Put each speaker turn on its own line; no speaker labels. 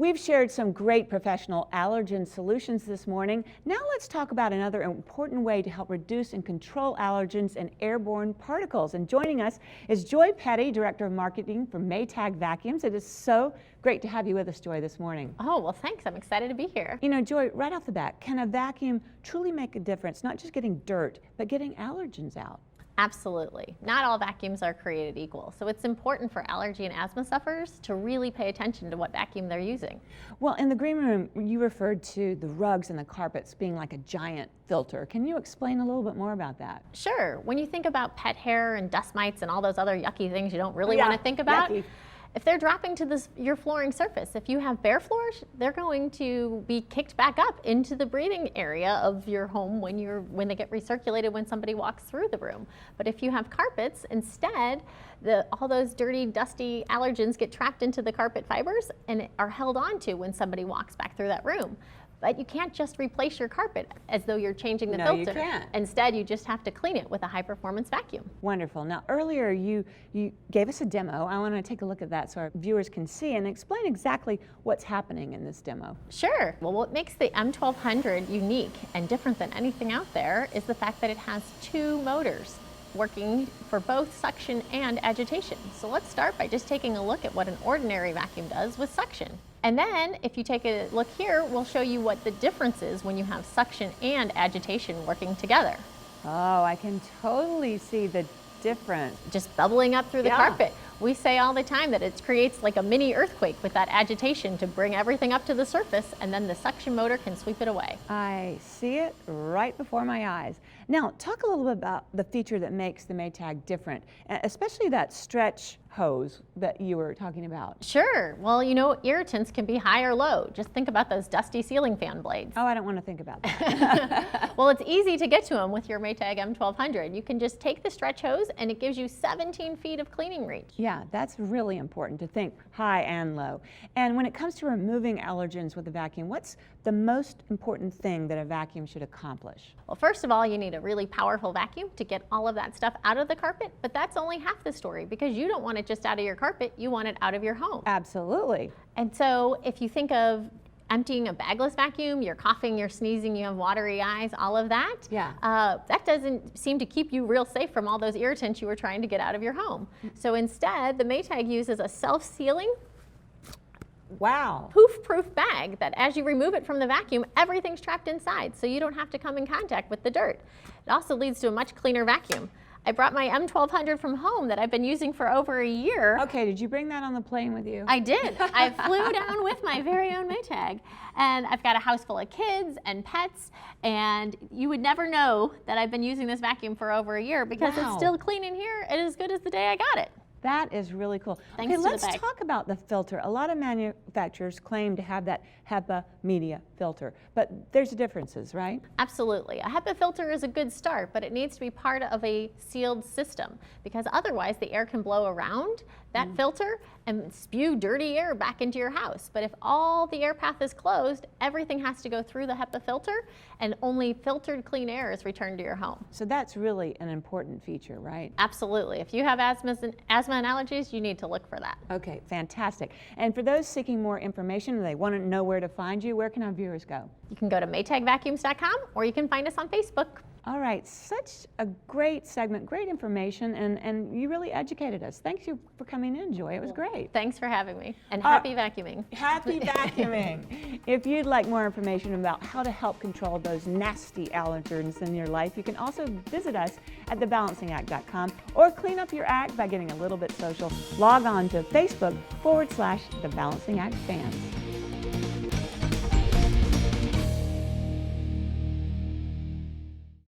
We've shared some great professional allergen solutions this morning. Now let's talk about another important way to help reduce and control allergens and airborne particles. And joining us is Joy Petty, Director of Marketing for Maytag Vacuums. It is so great to have you with us, Joy, this morning.
Oh, well, thanks. I'm excited to be here.
You know, Joy, right off the bat, can a vacuum truly make a difference, not just getting dirt, but getting allergens out?
Absolutely. Not all vacuums are created equal. So it's important for allergy and asthma sufferers to really pay attention to what vacuum they're using.
Well, in the green room, you referred to the rugs and the carpets being like a giant filter. Can you explain a little bit more about that?
Sure. When you think about pet hair and dust mites and all those other yucky things you don't really want to think about,
yucky.
If they're dropping to your flooring surface, if you have bare floors, they're going to be kicked back up into the breathing area of your home when they get recirculated when somebody walks through the room. But if you have carpets, instead, all those dirty, dusty allergens get trapped into the carpet fibers and are held onto when somebody walks back through that room. But you can't just replace your carpet as though you're changing the filter.
No, you can't.
Instead, you just have to clean it with a high-performance vacuum.
Wonderful. Now, earlier you gave us a demo. I want to take a look at that so our viewers can see and explain exactly what's happening in this demo.
Sure. Well, what makes the M1200 unique and different than anything out there is the fact that it has two motors working for both suction and agitation. So let's start by just taking a look at what an ordinary vacuum does with suction. And then, if you take a look here, we'll show you what the difference is when you have suction and agitation working together.
Oh, I can totally see the difference.
Just bubbling up through the carpet. We say all the time that it creates like a mini earthquake with that agitation to bring everything up to the surface, and then the suction motor can sweep it away.
I see it right before my eyes. Now, talk a little bit about the feature that makes the Maytag different, especially that stretch hose that you were talking about.
Sure. Well, you know, irritants can be high or low. Just think about those dusty ceiling fan blades.
Oh, I don't want to think about that.
Well, it's easy to get to them with your Maytag M1200. You can just take the stretch hose and it gives you 17 feet of cleaning reach.
Yeah, that's really important to think high and low. And when it comes to removing allergens with a vacuum, what's the most important thing that a vacuum should accomplish?
Well, first of all, you need a really powerful vacuum to get all of that stuff out of the carpet, but that's only half the story because you don't want it just out of your carpet, you want it out of your home.
Absolutely.
And so if you think of emptying a bagless vacuum, you're coughing, you're sneezing, you have watery eyes, all of that, that doesn't seem to keep you real safe from all those irritants you were trying to get out of your home. So instead, the Maytag uses a self-sealing poof-proof bag that as you remove it from the vacuum, everything's trapped inside, so you don't have to come in contact with the dirt. It also leads to a much cleaner vacuum. I brought my M1200 from home that I've been using for over a year.
Okay, did you bring that on the plane with you?
I did. I flew down with my very own Maytag. And I've got a house full of kids and pets, and you would never know that I've been using this vacuum for over a year because it's still clean in here and as good as the day I got it.
That is really cool.
Thanks
okay,
to
let's talk about the filter. A lot of manufacturers claim to have that HEPA Media filter, but there's differences, right?
Absolutely. A HEPA filter is a good start, but it needs to be part of a sealed system because otherwise the air can blow around that filter and spew dirty air back into your house. But if all the air path is closed, everything has to go through the HEPA filter and only filtered clean air is returned to your home.
So that's really an important feature, right?
Absolutely. If you have asthma and allergies, you need to look for that.
Okay, fantastic. And for those seeking more information and they want to know where to find you, where can our viewers go?
You can go to maytagvacuums.com or you can find us on Facebook.
All right, such a great segment, great information, and you really educated us. Thank you for coming in, Joy. It was great.
Thanks for having me, and happy vacuuming.
Happy vacuuming. If you'd like more information about how to help control those nasty allergens in your life, you can also visit us at thebalancingact.com or clean up your act by getting a little bit social. Log on to Facebook /The Balancing Act Fans.